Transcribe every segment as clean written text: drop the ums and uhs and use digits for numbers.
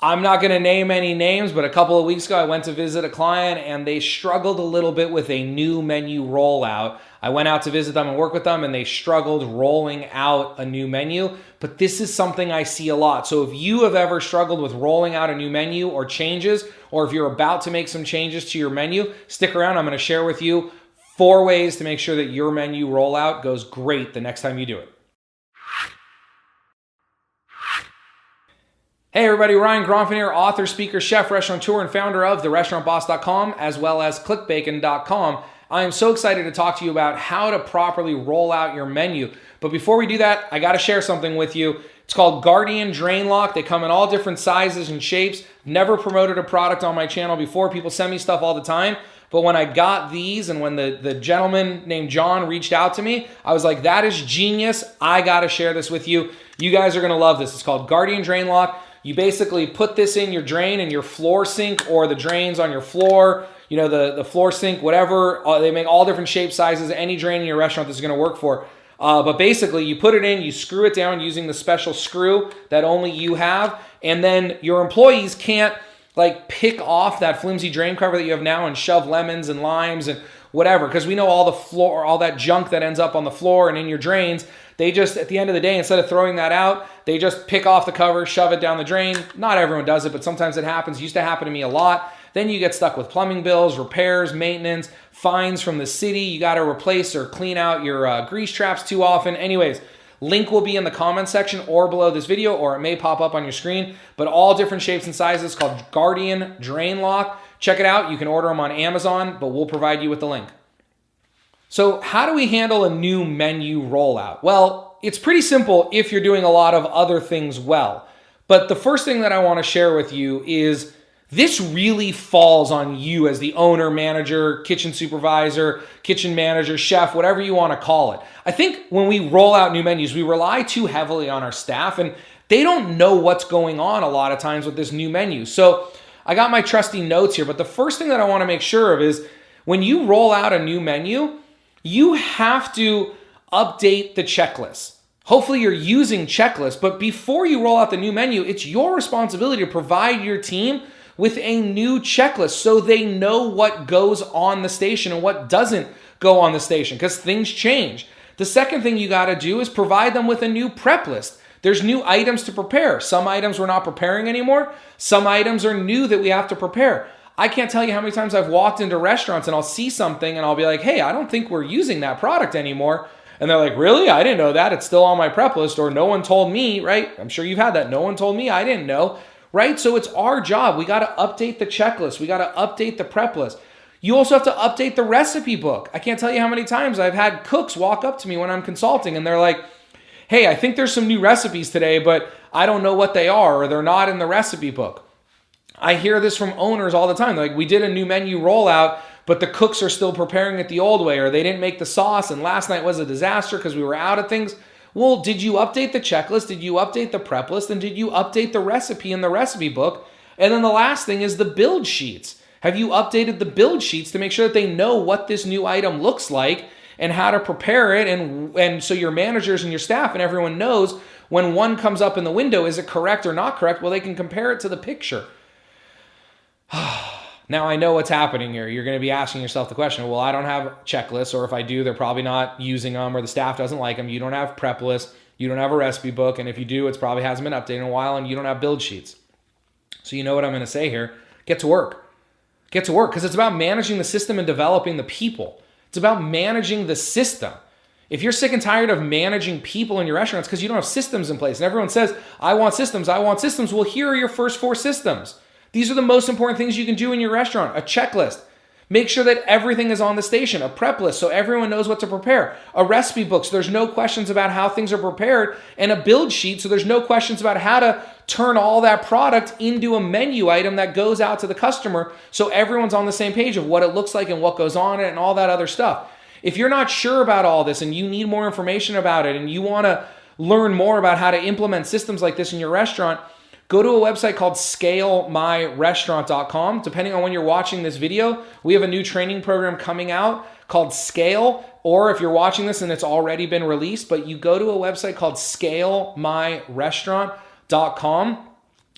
I'm not going to name any names, but a couple of weeks ago, I went to visit a client and they struggled a little bit with a new menu rollout. I went out to visit them and work with them and they struggled rolling out a new menu. But this is something I see a lot. So if you have ever struggled with rolling out a new menu or changes, or if you're about to make some changes to your menu, stick around. I'm going to share with you 4 ways to make sure that your menu rollout goes great the next time you do it. Hey everybody, Ryan Gromfin here, author, speaker, chef, restaurateur, and founder of therestaurantboss.com as well as clickbacon.com. I am so excited to talk to you about how to properly roll out your menu. But before we do that, I got to share something with you. It's called Guardian Drain Lock. They come in all different sizes and shapes. Never promoted a product on my channel before. People send me stuff all the time. But when I got these and when the gentleman named John reached out to me, I was like, that is genius. I got to share this with you. You guys are going to love this. It's called Guardian Drain Lock. You basically put this in your drain and your floor sink or the drains on your floor, you know, the floor sink, whatever. They make all different shapes, sizes. Any drain in your restaurant this is going to work for. But basically, you put it in, you screw it down using the special screw that only you have. And then your employees can't like pick off that flimsy drain cover that you have now and shove lemons and limes and whatever. Because we know all the floor, all that junk that ends up on the floor and in your drains, they just, at the end of the day, instead of throwing that out, they just pick off the cover, shove it down the drain. Not everyone does it, but sometimes it happens. It used to happen to me a lot. Then you get stuck with plumbing bills, repairs, maintenance, fines from the city. You got to replace or clean out your grease traps too often. Anyways, link will be in the comment section or below this video, or it may pop up on your screen, but all different shapes and sizes called Guardian Drain Lock. Check it out. You can order them on Amazon, but we'll provide you with the link. So how do we handle a new menu rollout? Well, it's pretty simple if you're doing a lot of other things well. But the first thing that I want to share with you is this really falls on you as the owner, manager, kitchen supervisor, kitchen manager, chef, whatever you want to call it. I think when we roll out new menus, we rely too heavily on our staff and they don't know what's going on a lot of times with this new menu. So I got my trusty notes here, but the first thing that I want to make sure of is when you roll out a new menu, you have to update the checklist. Hopefully you're using checklists, but before you roll out the new menu, it's your responsibility to provide your team with a new checklist so they know what goes on the station and what doesn't go on the station because things change. The second thing you got to do is provide them with a new prep list. There's new items to prepare. Some items we're not preparing anymore. Some items are new that we have to prepare. I can't tell you how many times I've walked into restaurants and I'll see something and I'll be like, hey, I don't think we're using that product anymore. And they're like, really? I didn't know that. It's still on my prep list, or no one told me, right? I'm sure you've had that. No one told me. I didn't know, right? So it's our job. We got to update the checklist. We got to update the prep list. You also have to update the recipe book. I can't tell you how many times I've had cooks walk up to me when I'm consulting and they're like, hey, I think there's some new recipes today, but I don't know what they are, or they're not in the recipe book. I hear this from owners all the time. They're like, we did a new menu rollout, but the cooks are still preparing it the old way, or they didn't make the sauce, and last night was a disaster because we were out of things. Well, did you update the checklist? Did you update the prep list? And did you update the recipe in the recipe book? And then the last thing is the build sheets. Have you updated the build sheets to make sure that they know what this new item looks like and how to prepare it? And so your managers and your staff and everyone knows when one comes up in the window, is it correct or not correct? Well, they can compare it to the picture. Now I know what's happening here. You're going to be asking yourself the question, well, I don't have checklists, or if I do, they're probably not using them, or the staff doesn't like them. You don't have prep lists. You don't have a recipe book. And if you do, it probably hasn't been updated in a while, and you don't have build sheets. So you know what I'm going to say here. Get to work. Get to work, because it's about managing the system and developing the people. It's about managing the system. If you're sick and tired of managing people in your restaurants because you don't have systems in place, and everyone says, I want systems, well, here are your first 4 systems. These are the most important things you can do in your restaurant. A checklist. Make sure that everything is on the station. A prep list so everyone knows what to prepare. A recipe book so there's no questions about how things are prepared. And a build sheet so there's no questions about how to turn all that product into a menu item that goes out to the customer so everyone's on the same page of what it looks like and what goes on it and all that other stuff. If you're not sure about all this and you need more information about it and you want to learn more about how to implement systems like this in your restaurant, go to a website called scalemyrestaurant.com. Depending on when you're watching this video, we have a new training program coming out called Scale, or if you're watching this and it's already been released, but you go to a website called scalemyrestaurant.com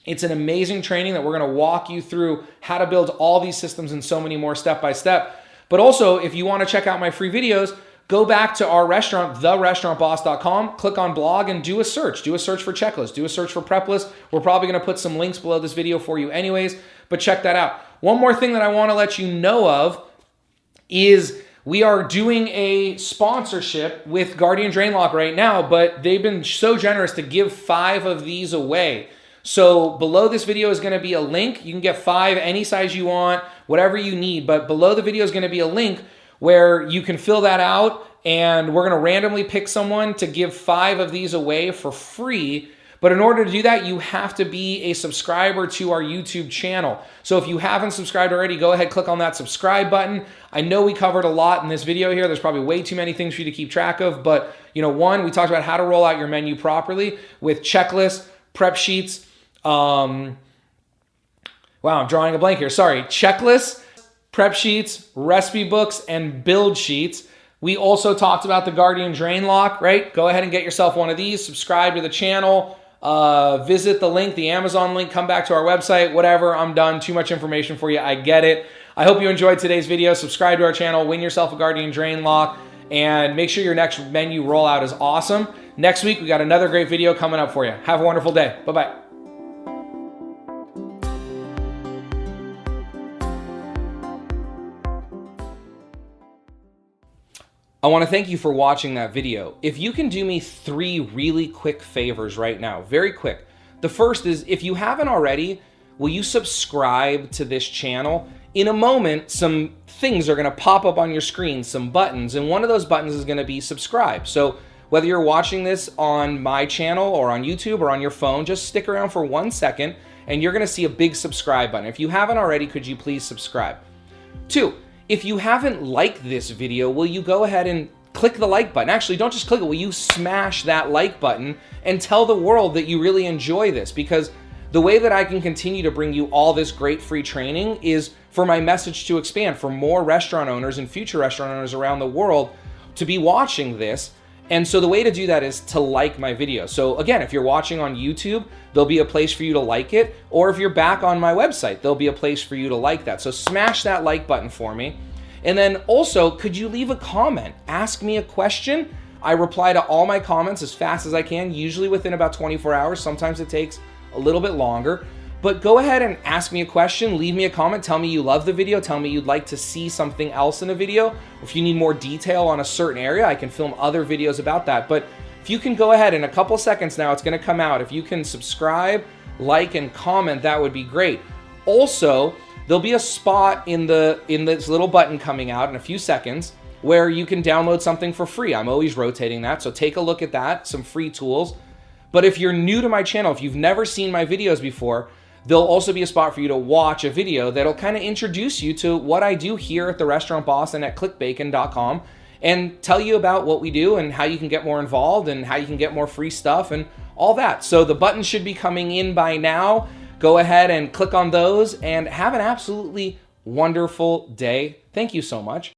It's an amazing training that we're going to walk you through how to build all these systems and so many more step by step. But also, if you want to check out my free videos, go back to our restaurant, therestaurantboss.com, click on blog and do a search. Do a search for checklist, do a search for prep list. We're probably going to put some links below this video for you anyways, but check that out. One more thing that I want to let you know of is we are doing a sponsorship with Guardian Drain Lock right now, but they've been so generous to give 5 of these away. So below this video is going to be a link. You can get 5 any size you want, whatever you need, but below the video is going to be a link where you can fill that out, and we're going to randomly pick someone to give 5 of these away for free. But in order to do that, you have to be a subscriber to our YouTube channel. So if you haven't subscribed already, go ahead, click on that subscribe button. I know we covered a lot in this video here. There's probably way too many things for you to keep track of. But, one, we talked about how to roll out your menu properly with checklists, prep sheets. Wow, I'm drawing a blank here. Sorry. Checklists, prep sheets, recipe books, and build sheets. We also talked about the Guardian Drain Lock, right? Go ahead and get yourself one of these. Subscribe to the channel. Visit the link, the Amazon link, come back to our website, whatever. I'm done. Too much information for you. I get it. I hope you enjoyed today's video. Subscribe to our channel, win yourself a Guardian Drain Lock, and make sure your next menu rollout is awesome. Next week, we got another great video coming up for you. Have a wonderful day. Bye-bye. I want to thank you for watching that video. If you can do me 3 really quick favors right now, very quick. The first is, if you haven't already, will you subscribe to this channel? In a moment, some things are going to pop up on your screen, some buttons, and one of those buttons is going to be subscribe. So whether you're watching this on my channel or on YouTube or on your phone, just stick around for 1 second and you're going to see a big subscribe button. If you haven't already, could you please subscribe? 2, if you haven't liked this video, will you go ahead and click the like button? Actually, don't just click it. Will you smash that like button and tell the world that you really enjoy this? Because the way that I can continue to bring you all this great free training is for my message to expand, for more restaurant owners and future restaurant owners around the world to be watching this. And so the way to do that is to like my video. So again, if you're watching on YouTube, there'll be a place for you to like it. Or if you're back on my website, there'll be a place for you to like that. So smash that like button for me. And then also, could you leave a comment? Ask me a question. I reply to all my comments as fast as I can, usually within about 24 hours. Sometimes it takes a little bit longer. But go ahead and ask me a question, leave me a comment, tell me you love the video, tell me you'd like to see something else in a video. If you need more detail on a certain area, I can film other videos about that. But if you can go ahead in a couple seconds now, it's gonna come out. If you can subscribe, like, and comment, that would be great. Also, there'll be a spot in this little button coming out in a few seconds where you can download something for free. I'm always rotating that, so take a look at that, some free tools. But if you're new to my channel, if you've never seen my videos before, there'll also be a spot for you to watch a video that'll kind of introduce you to what I do here at The Restaurant Boss and at clickbacon.com and tell you about what we do and how you can get more involved and how you can get more free stuff and all that. So the buttons should be coming in by now. Go ahead and click on those and have an absolutely wonderful day. Thank you so much.